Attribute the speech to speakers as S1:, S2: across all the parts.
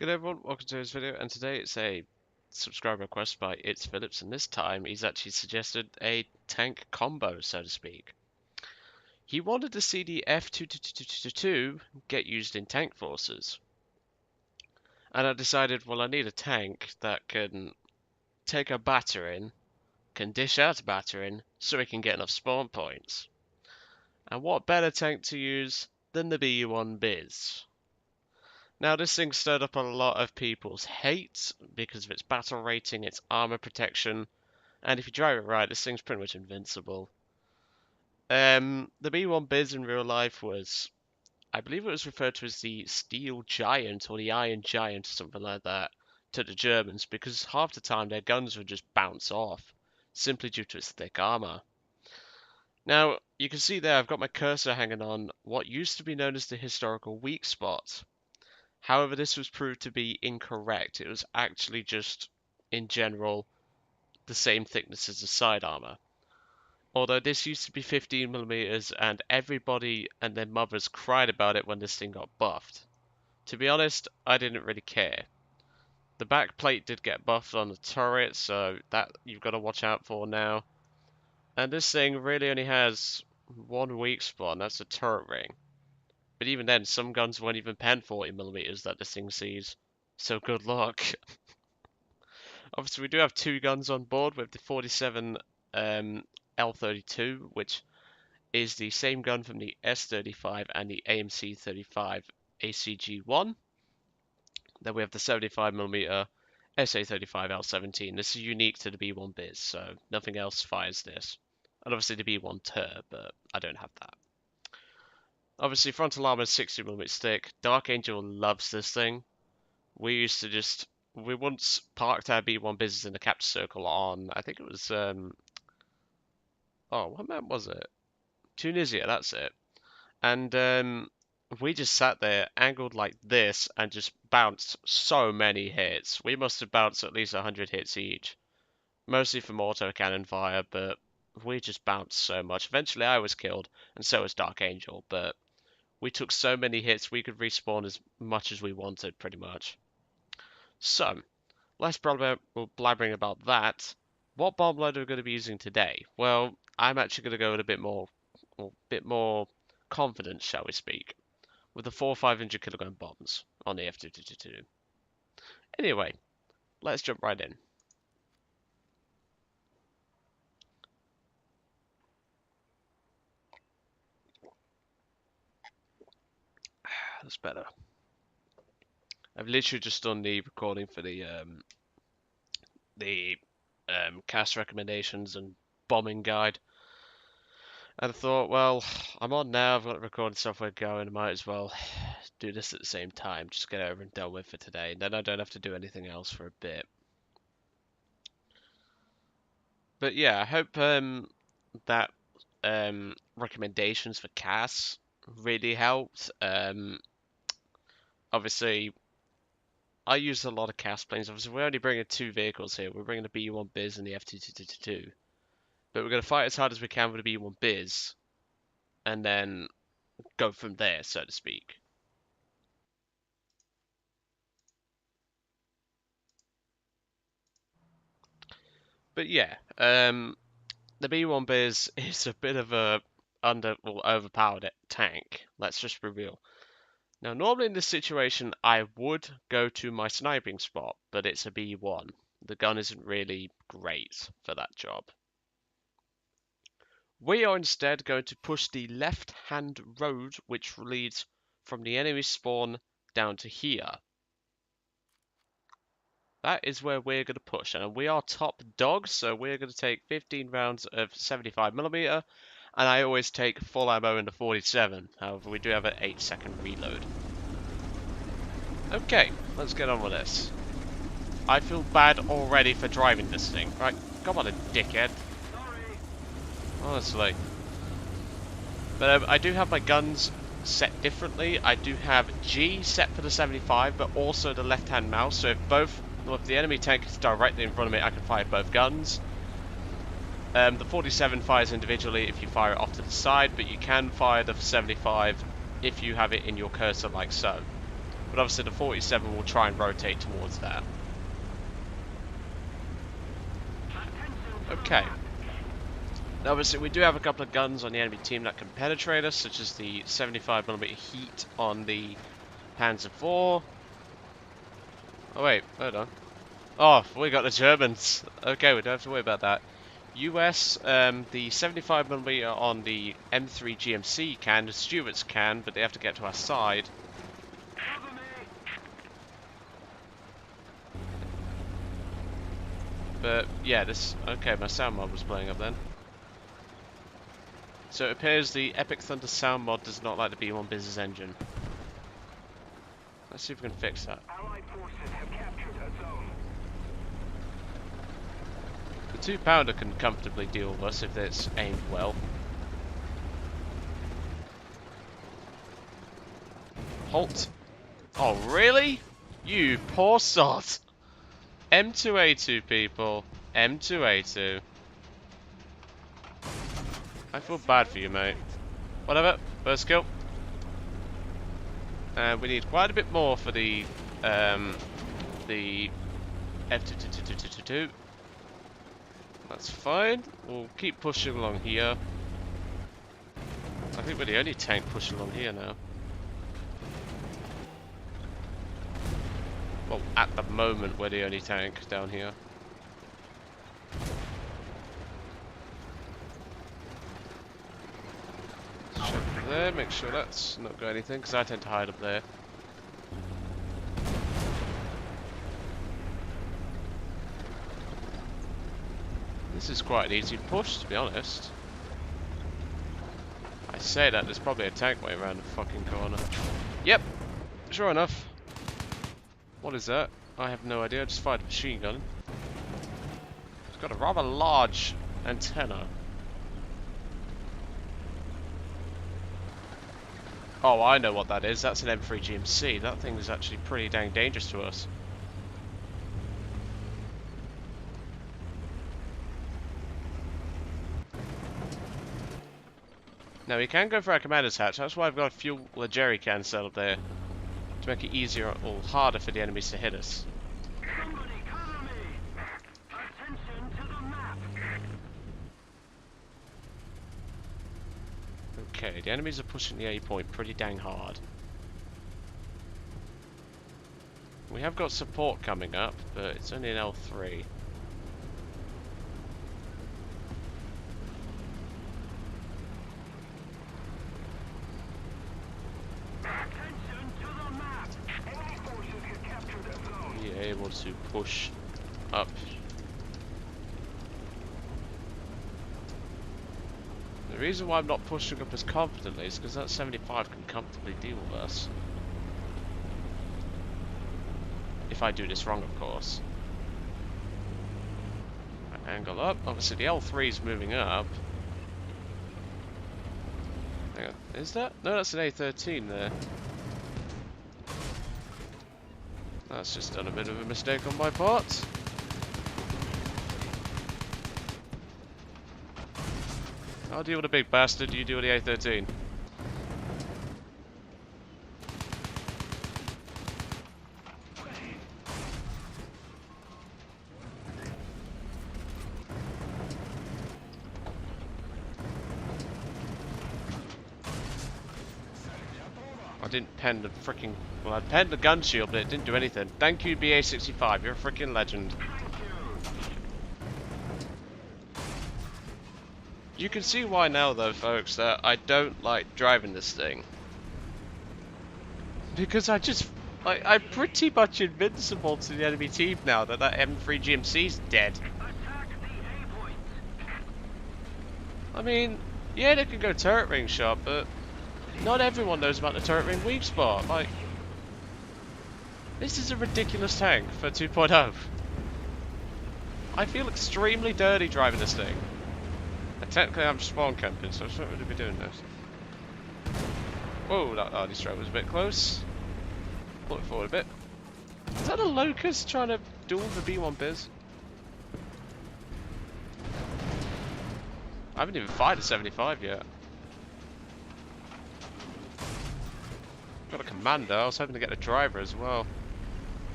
S1: Good everyone, welcome to this video, and today it's a subscriber request by ItsFilips, and this time he's actually suggested a tank combo, so to speak. He wanted to see the F222 get used in tank forces, and I decided, well, I need a tank that can take a battering, can dish out a battering, so he can get enough spawn points. And what better tank to use than the B1 Bis? Now, this thing stirred up a lot of people's hate because of its battle rating, its armor protection, and if you drive it right, this thing's pretty much invincible. The B1 Biz in real life was, I believe it was referred to as the Steel Giant or the Iron Giant or something like that to the Germans because half the time their guns would just bounce off simply due to its thick armor. Now, you can see there I've got my cursor hanging on what used to be known as the historical weak spot. However, this was proved to be incorrect. It was actually just, in general, the same thickness as the side armor. Although this used to be 15mm and everybody and their mothers cried about it when this thing got buffed. To be honest, I didn't really care. The back plate did get buffed on the turret, so that you've got to watch out for now. And this thing really only has one weak spot, and that's the turret ring. But even then, some guns won't even pen 40mm that this thing sees. So good luck. Obviously, we do have two guns on board with the 47 L32, which is the same gun from the S35 and the AMC 35 ACG1. Then we have the 75mm SA35 L17. This is unique to the B1 Biz, so nothing else fires this. And obviously the B1 Tur, but I don't have that. Obviously, frontal armor is 60mm thick. Dark Angel loves this thing. We once parked our B1 Biz in the capture circle on, I think it was, oh, what map was it? Tunisia, that's it. And we just sat there, angled like this, and just bounced so many hits. We must have bounced at least 100 hits each. Mostly from auto cannon fire, but we just bounced so much. Eventually I was killed, and so was Dark Angel, but we took so many hits we could respawn as much as we wanted, pretty much. So, less blabbering about that. What bomb load are we going to be using today? Well, I'm actually going to go with a bit more confidence, shall we speak, with the 4 500kg bombs on the F222. Anyway, let's jump right in. That's better. I've literally just done the recording for the cast recommendations and bombing guide. And I thought, well, I'm on now, I've got the recording software going, I might as well do this at the same time, just get it over and done with for today, and then I don't have to do anything else for a bit. But yeah, I hope that recommendations for casts really helped. Obviously, I use a lot of cast planes. Obviously, we're only bringing two vehicles here. We're bringing the B1 Biz and the F222. But we're going to fight as hard as we can with the B1 Biz, and then go from there, so to speak. But yeah, the B1 Biz is a bit of a overpowered tank. Let's just be real. Now, normally in this situation, I would go to my sniping spot, but it's a B1. The gun isn't really great for that job. We are instead going to push the left-hand road, which leads from the enemy spawn down to here. That is where we're going to push, and we are top dog, so we're going to take 15 rounds of 75mm, and I always take full ammo in the 47. However, we do have an 8-second reload. Okay, let's get on with this. I feel bad already for driving this thing. Right, come on, a dickhead.
S2: Sorry.
S1: Honestly. But I do have my guns set differently. I do have G set for the 75, but also the left-hand mouse. So if the enemy tank is directly in front of me, I can fire both guns. The 47 fires individually if you fire it off to the side, but you can fire the 75 if you have it in your cursor like so. But obviously the 47 will try and rotate towards that. Okay. Now obviously we do have a couple of guns on the enemy team that can penetrate us, such as the 75mm heat on the Panzer IV. Oh wait, hold on. Oh, we got the Germans. Okay, we don't have to worry about that. US, the 75mm on the M3 GMC can, the Stuarts can, but they have to get to our side. But yeah, this... Okay, my sound mod was playing up then. So it appears the Epic Thunder sound mod does not like the B1 Bis engine. Let's see if we can fix that.
S2: Allied forces have captured a zone.
S1: The 2-pounder can comfortably deal with us if it's aimed well. Halt. Oh, really? You poor sod. M2A2, people. M2A2. I feel bad for you, mate. Whatever. First kill. We need quite a bit more for the F22222. That's fine. We'll keep pushing along here. I think we're the only tank pushing along here now. Well, at the moment, we're the only tank down here. Check there, make sure that's not got anything, because I tend to hide up there. This is quite an easy push, to be honest. I say that, there's probably a tank way around the fucking corner. Yep, sure enough. What is that? I have no idea, I just fired a machine gun. It's got a rather large antenna. Oh, I know what that is. That's an M3 GMC. That thing is actually pretty dang dangerous to us. Now, we can go for our commander's hatch. That's why I've got a fuel a jerry can set up there. To make it easier or harder for the enemies to hit us.
S2: Somebody cover me! Attention to the map!
S1: Okay, the enemies are pushing the A point pretty dang hard. We have got support coming up, but it's only an L3.
S2: Attention to the map! Enemy forces have captured a zone.
S1: Be able to push up. The reason why I'm not pushing up as confidently is because that 75 can comfortably deal with us. If I do this wrong, of course. Angle up. Obviously, the L3 is moving up. Hang on. Is that? No, that's an A13 there. That's just done a bit of a mistake on my part. I'll deal with the big bastard, you deal with the A13. I didn't pen the freaking... Well, I penned the gun shield, but it didn't do anything. Thank you, BA65. You're a freaking legend. You can see why now, though, folks, that I don't like driving this thing. Because I'm pretty much invincible to the enemy team now that M3 GMC's dead.
S2: Attack the A point.
S1: I mean, yeah, they can go turret ring shot, but not everyone knows about the turret ring weak spot. Like, this is a ridiculous tank for 2.0. I feel extremely dirty driving this thing. And technically I'm spawn camping, so I shouldn't really be doing this. Whoa, that RD strike was a bit close. Pull it forward a bit. Is that a Locust trying to duel the B1 Bis? I haven't even fired a 75 yet. Got a commander. I was hoping to get a driver as well.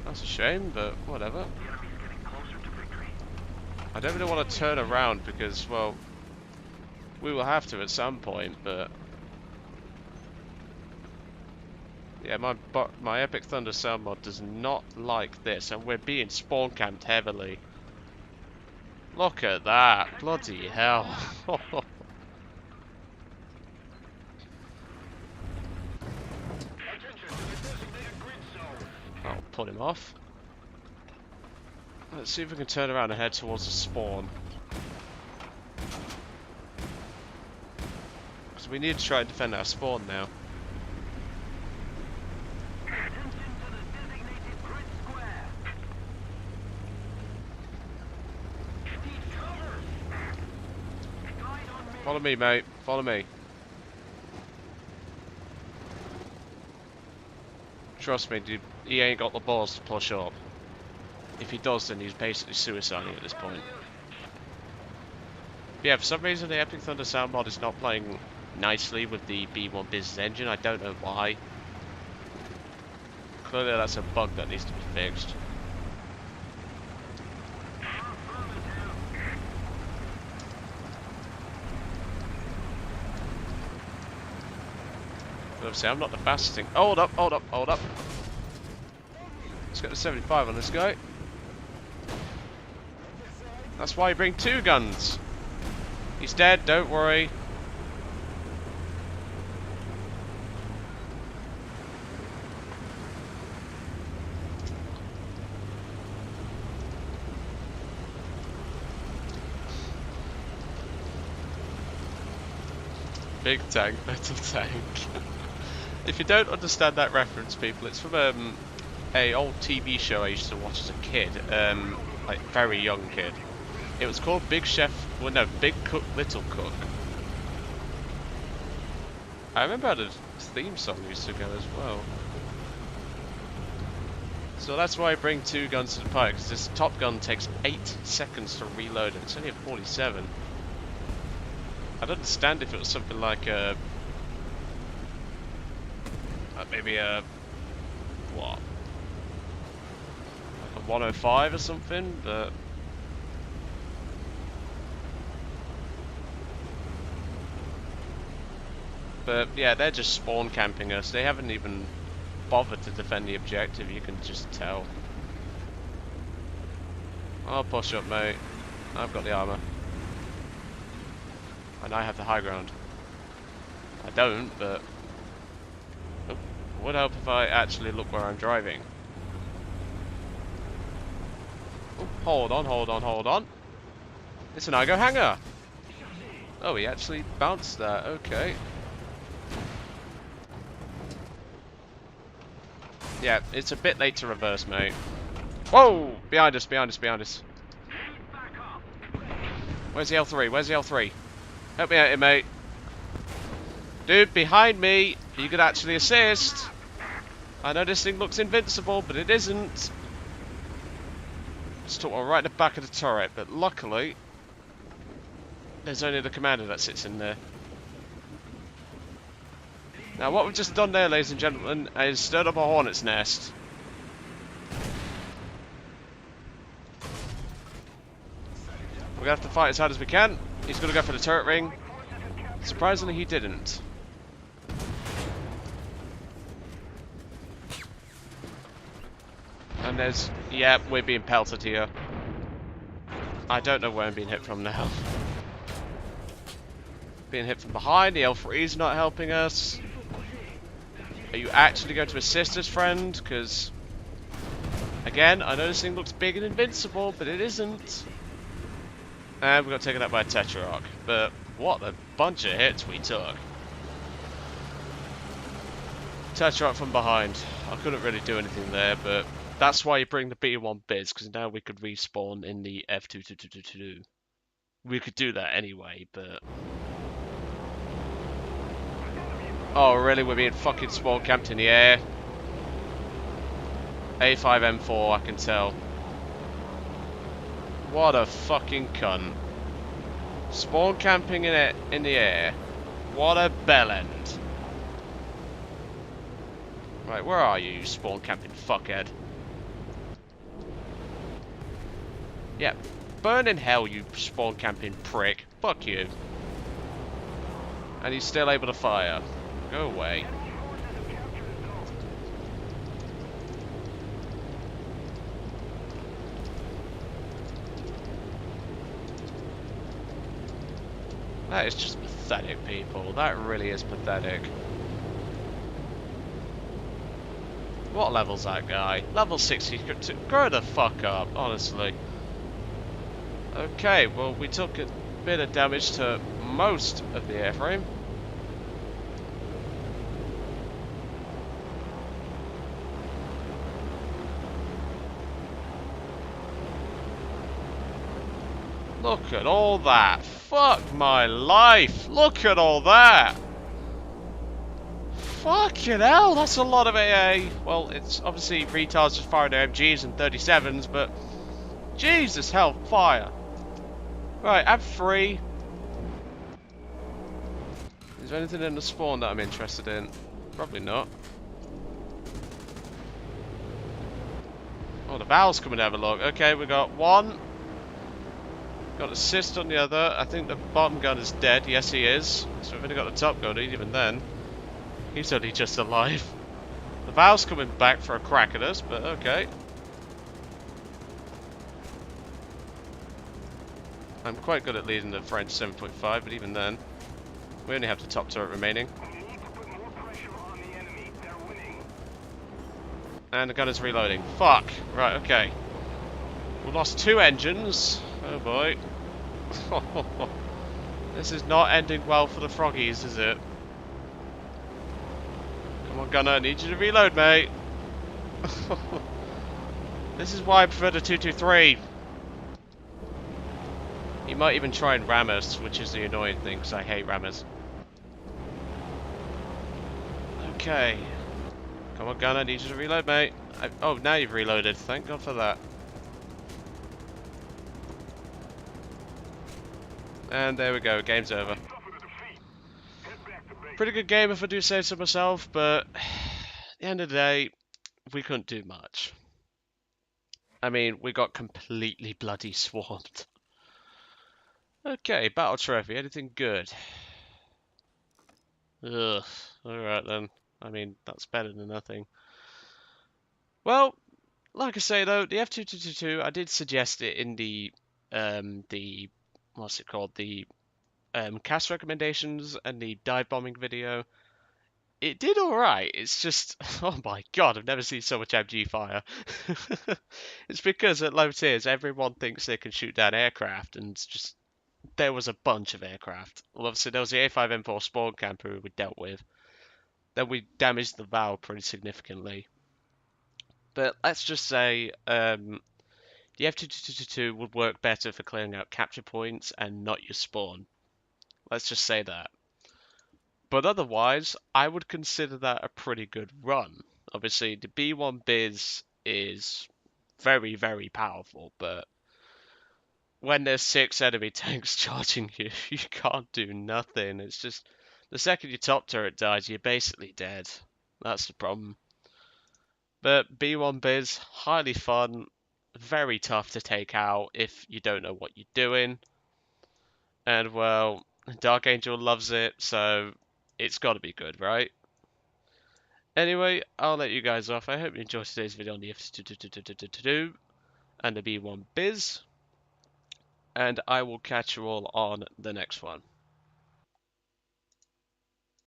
S1: That's a shame, but whatever. I don't really want to turn around because, well, we will have to at some point, but yeah, my Epic Thunder Sound mod does not like this, and we're being spawn camped heavily. Look at that! Bloody hell! I'll pull him off. Let's see if we can turn around and head towards the spawn. Because we need to try and defend our spawn now. Follow me, mate. Follow me. Trust me, dude. He ain't got the balls to push up. If he does, then he's basically suiciding at this point. But yeah, for some reason the Epic Thunder Sound mod is not playing nicely with the B1 Bis engine. I don't know why. Clearly that's a bug that needs to be fixed. But obviously I'm not the fastest thing. Hold up, hold up, hold up. Let's get the 75 on this guy. That's why you bring two guns. He's dead, don't worry. Big tank, metal tank. If you don't understand that reference, people, it's from a old TV show I used to watch as a kid, like very young kid. It was called Big Chef, well no, Big Cook, Little Cook. I remember how the theme song used to go as well. So that's why I bring two guns to the party, because this top gun takes 8 seconds to reload and it's only a 47. I'd understand if it was something like a... maybe a... what? Like a 105 or something, but... But yeah, they're just spawn camping us. They haven't even bothered to defend the objective, you can just tell. I'll push up, mate. I've got the armor. And I have the high ground. I don't, but... oh, it would help if I actually look where I'm driving. Oh, hold on, hold on, hold on. It's an Igo hangar. Oh, he actually bounced that. Okay. Yeah, it's a bit late to reverse, mate. Whoa! Behind us, behind us, behind us. Where's the L3? Where's the L3? Help me out here, mate. Dude, behind me. You could actually assist. I know this thing looks invincible, but it isn't. Just took one right in the back of the turret, but luckily, there's only the commander that sits in there. Now, what we've just done there, ladies and gentlemen, is stirred up a Hornets Nest. We're gonna have to fight as hard as we can. He's gonna go for the turret ring. Surprisingly, he didn't. And there's... yeah, we're being pelted here. I don't know where I'm being hit from now. Being hit from behind, the L3's not helping us. Are you actually going to assist us, friend? Because, again, I know this thing looks big and invincible, but it isn't. And we got taken out by a Tetrarch. But what a bunch of hits we took. Tetrarch from behind. I couldn't really do anything there, but that's why you bring the B1 Bis, because now we could respawn in the F222. We could do that anyway, but... oh, really? We're being fucking spawn camped in the air. A5M4, I can tell. What a fucking cunt. Spawn camping in the air. What a bellend. Right, where are you, you spawn camping fuckhead? Yeah, burn in hell, you spawn camping prick. Fuck you. And he's still able to fire. Go away.
S2: Enemy forces have captured a zone.
S1: That is just pathetic, people. That really is pathetic. What level's that guy? Level 60. Grow the fuck up, honestly. Okay, well, we took a bit of damage to most of the airframe. Look at all that. Fuck my life. Look at all that. Fucking hell, that's a lot of AA. Well, it's obviously retards just firing their MGs and 37s, but Jesus hell, fire. Right, I'm free. Is there anything in the spawn that I'm interested in? Probably not. Oh, the valve's coming to have a look. Okay, we got one. Got assist on the other. I think the bottom gun is dead. Yes, he is. So we've only got the top gun, even then. He's only just alive. The valve's coming back for a crack at us, but okay. I'm quite good at leading the French 7.5, but even then, we only have the top turret remaining.
S2: We need to put more pressure on the enemy. They're winning.
S1: And the gun is reloading. Fuck. Right, okay. We lost 2 engines. Oh boy. This is not ending well for the froggies, is it? Come on, gunner, I need you to reload, mate. This is why I prefer the 223. He might even try and ram us, which is the annoying thing, because I hate rammers. Okay. Come on, gunner, I need you to reload, mate. Oh, now you've reloaded. Thank God for that. And there we go, game's over.
S2: Suffered a defeat. Head back to base.
S1: Pretty good game if I do say so myself, but at the end of the day, we couldn't do much. I mean, we got completely bloody swamped. Okay, battle trophy, anything good? Ugh, alright then. I mean, that's better than nothing. Well, like I say though, the F222, I did suggest it in the what's it called, the cast recommendations and the dive bombing video. It did alright, it's just, oh my god, I've never seen so much MG fire. It's because at low tiers, everyone thinks they can shoot down aircraft, and it's just, there was a bunch of aircraft. Well, obviously there was the A5M4 spawn camper we dealt with. Then we damaged the valve pretty significantly. But let's just say, the F222 would work better for clearing out capture points and not your spawn. Let's just say that. But otherwise, I would consider that a pretty good run. Obviously, the B1 Bis is very, very powerful, but when there's 6 enemy tanks charging you, you can't do nothing. It's just, the second your top turret dies, you're basically dead. That's the problem. But B1 Biz, highly fun, very tough to take out if you don't know what you're doing. And well, Dark Angel loves it, so it's got to be good, right? Anyway, I'll let you guys off. I hope you enjoyed today's video on the F222 and the B1 Biz. And I will catch you all on the next one.